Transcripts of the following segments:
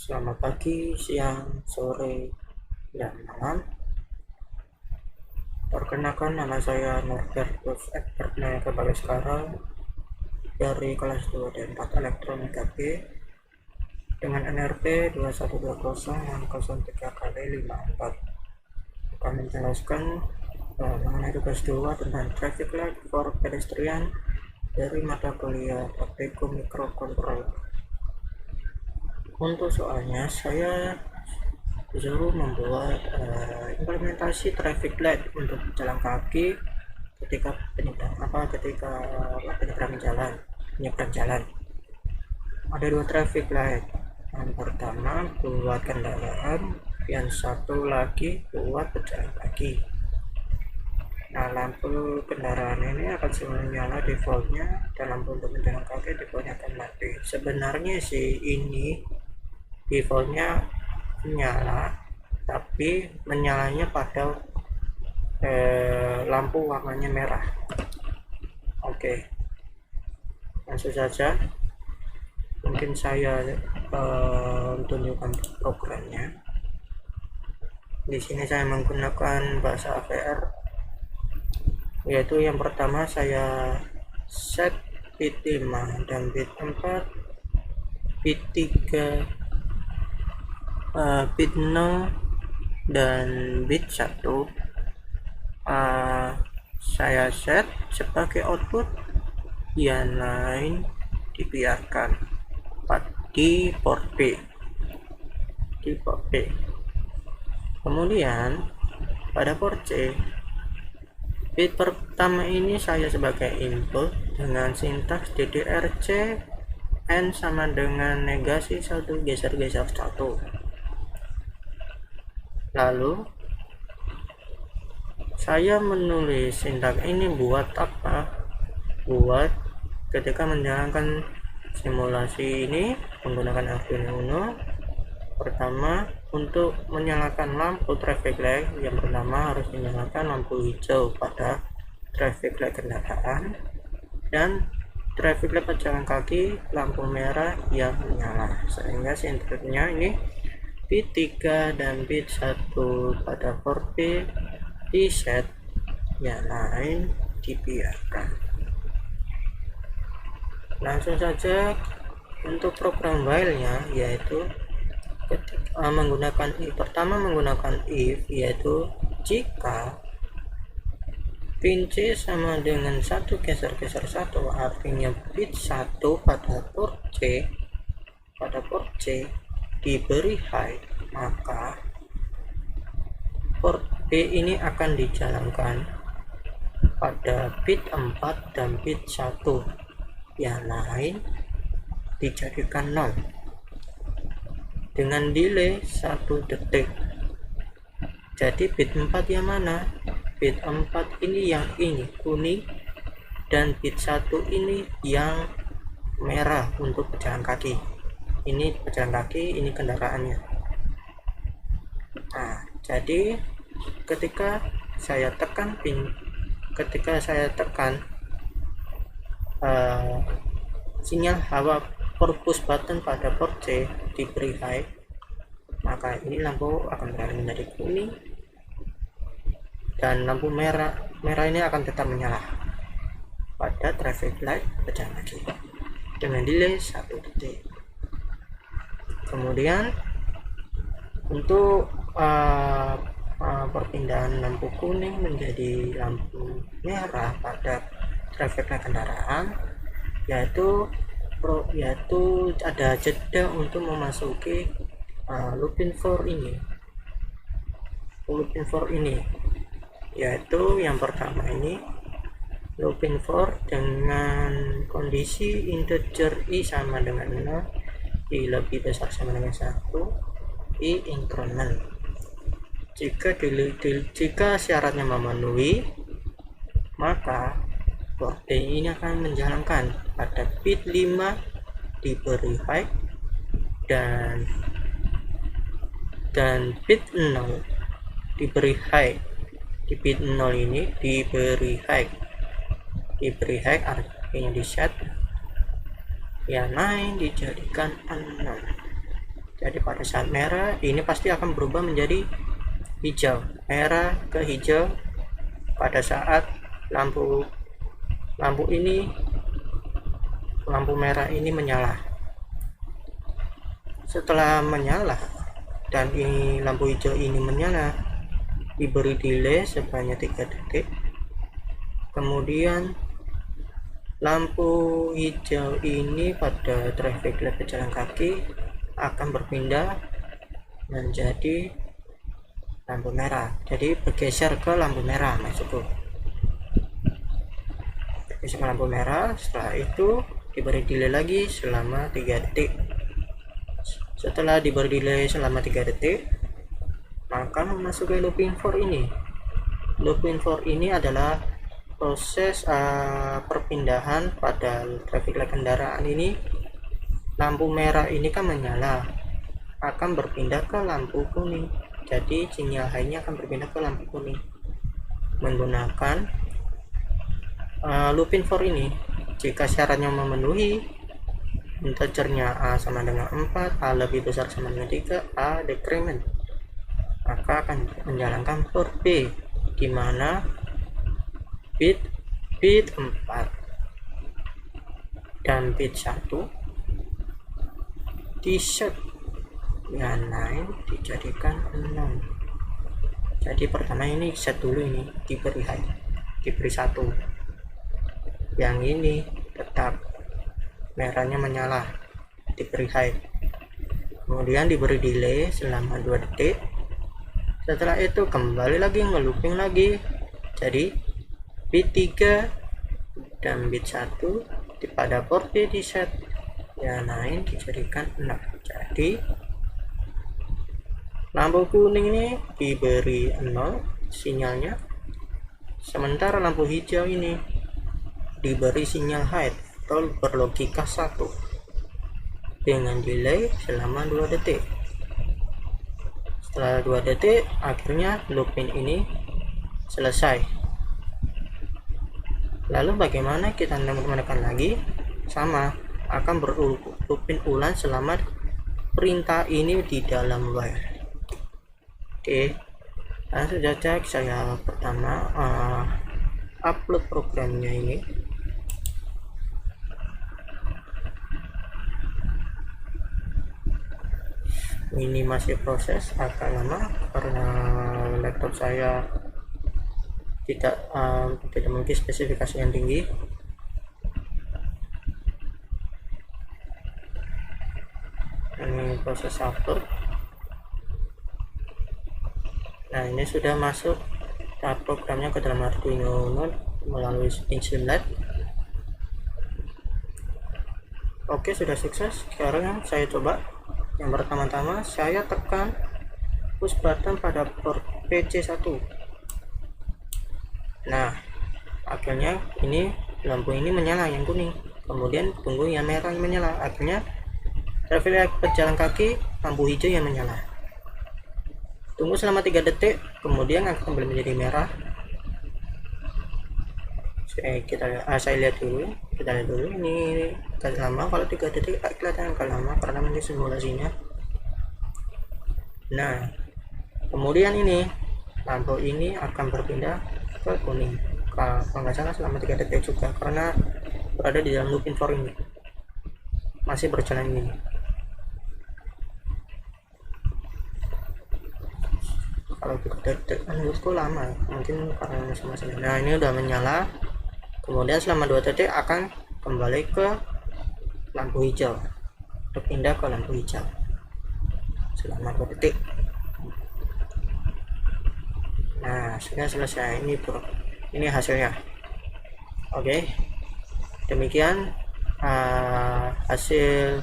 Selamat pagi, siang, sore, dan malam. Perkenalkan, nama saya Norbertus Ekbert Naya Bagaskara dari kelas 2 dan 4 Elektronika B dengan NRP 2120-03x54. Akan menjelaskan mengenai tugas 2 tentang traffic light for pedestrian dari mata kuliah praktikum microcontroller. Untuk soalnya, saya disuruh membuat implementasi traffic light untuk jalan kaki ketika penyeberang jalan. Ada dua traffic light. Yang pertama buat kendaraan, yang satu lagi buat pejalan kaki. Nah, lampu kendaraan ini akan selalu menyala defaultnya, dan lampu untuk pejalan kaki defaultnya akan mati. Sebenarnya sih ini defaultnya menyala, tapi menyalanya pada lampu warnanya merah. Oke, langsung saja. Mungkin saya tunjukkan programnya. Di sini saya menggunakan bahasa AVR, yaitu yang pertama saya set bit 5 dan bit 4, bit 3, bit 0 dan bit 1 saya set sebagai output, yang lain dibiarkan di port B. Kemudian pada port C, bit pertama ini saya sebagai input dengan sintaks DDRC N sama dengan negasi 1 geser-geser 1. Lalu saya menulis sintaks ini buat apa? Buat ketika menjalankan simulasi ini menggunakan Arduino Uno. Pertama, untuk menyalakan lampu traffic light, yang pertama harus menyalakan lampu hijau pada traffic light kendaraan, dan traffic light pejalan kaki lampu merah yang menyala, sehingga sintaksnya ini bit 3 dan bit 1 pada port B di set, yang lain dibiarkan. Langsung saja untuk program while-nya, yaitu menggunakan if, yaitu jika pin C sama dengan 1 geser-geser 1, artinya bit 1 pada port C diberi high, maka port B ini akan dijalankan pada bit 4 dan bit 1, yang lain dijadikan 0 dengan delay 1 detik. Jadi bit 4 yang mana? Bit 4 ini yang ini kuning, dan bit 1 ini yang merah untuk pejalan kaki. Ini pejalan kaki, ini kendaraannya. Nah, jadi ketika saya tekan sinyal hawa push button pada port C diberi high, maka ini lampu akan beralih menjadi kuning, dan lampu merah ini akan tetap menyala pada traffic light pejalan kaki dengan delay 1 detik. Kemudian untuk perpindahan lampu kuning menjadi lampu merah pada traffic light kendaraan, yaitu ada jeda untuk memasuki looping for ini, yaitu yang pertama ini looping for dengan kondisi integer i sama dengan 0, i lebih besar sama dengan 1, i increment. Jika syaratnya memenuhi, maka port D ini akan menjalankan pada bit 5 diberi high, dan bit 0 diberi high. Di bit 0 ini diberi high artinya di set, yang lain dijadikan 0. Jadi pada saat merah ini pasti akan berubah menjadi hijau, merah ke hijau pada saat lampu merah ini menyala. Setelah menyala dan ini lampu hijau ini menyala, diberi delay sebanyak 3 detik. Kemudian lampu hijau ini pada traffic light pejalan kaki akan berpindah menjadi lampu merah. Jadi bergeser ke lampu merah, maksudku. Bergeser ke lampu merah. Setelah itu diberi delay lagi selama 3 detik. Setelah diberi delay selama 3 detik, maka memasuki looping for ini. Looping for ini adalah proses perpindahan pada traffic light kendaraan ini. Lampu merah ini kan menyala, akan berpindah ke lampu kuning. Jadi sinyal high-nya akan berpindah ke lampu kuning menggunakan looping for ini. Jika syaratnya memenuhi, integernya A sama dengan 4, A lebih besar sama dengan 3, A decrement, maka akan menjalankan for B, di mana bit 4 dan bit 1 di set yang lain dijadikan 0. Jadi pertama ini set dulu, ini diberi high, diberi 1. Yang ini tetap merahnya menyala, diberi high. Kemudian diberi delay selama 2 detik. Setelah itu kembali lagi nge-looping lagi. Jadi bit 3 dan bit 1 pada port B di set yang lain dijadikan 6. Jadi lampu kuning ini diberi 0 sinyalnya, sementara lampu hijau ini diberi sinyal high atau berlogika 1 dengan delay selama 2 detik. Setelah 2 detik akhirnya looping ini selesai. Lalu bagaimana kita menekan lagi? Sama, akan berlooping ulang selama perintah ini di dalam while. Oke, langsung saja saya pertama upload programnya ini. Ini masih proses agak lama karena laptop saya tidak memiliki spesifikasi yang tinggi. Ini proses upload. Nah, ini sudah masuk programnya ke dalam Arduino Uno melalui Streamlit. Oke, sudah sukses. Sekarang saya coba. Yang pertama-tama saya tekan push button pada port PC1. Nah, akhirnya ini lampu ini menyala yang kuning, kemudian tunggu yang merah yang menyala, akhirnya traffic light pejalan kaki lampu hijau yang menyala. Tunggu selama 3 detik, kemudian akan kembali menjadi merah. Saya lihat dulu, kita lihat dulu. Ini agak lama, kalau 3 detik kelihatan agak lama karena ini simulasinya. Nah, kemudian ini lampu ini akan berpindah ke kuning, kalau nggak salah selama 3 detik juga, karena berada di dalam looping for ini, masih berjalan ini. Kalau 3 detik menurutku lama, mungkin karena masing-masing. Nah, ini udah menyala. Kemudian selama 2 detik akan kembali ke lampu hijau, berpindah ke lampu hijau selama 2 detik. Nah, sudah selesai. Ini hasilnya. Oke, demikian hasil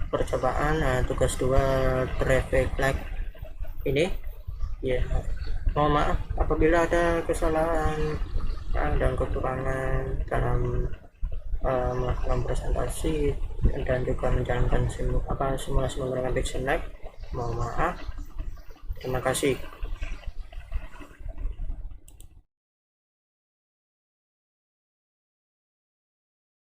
percobaan tugas 2 traffic light ini. Ya, mohon maaf apabila ada kesalahan dan kekurangan dalam melakukan presentasi dan juga menjalankan simulasi menggunakan Streamlit. Mohon maaf. Terima kasih.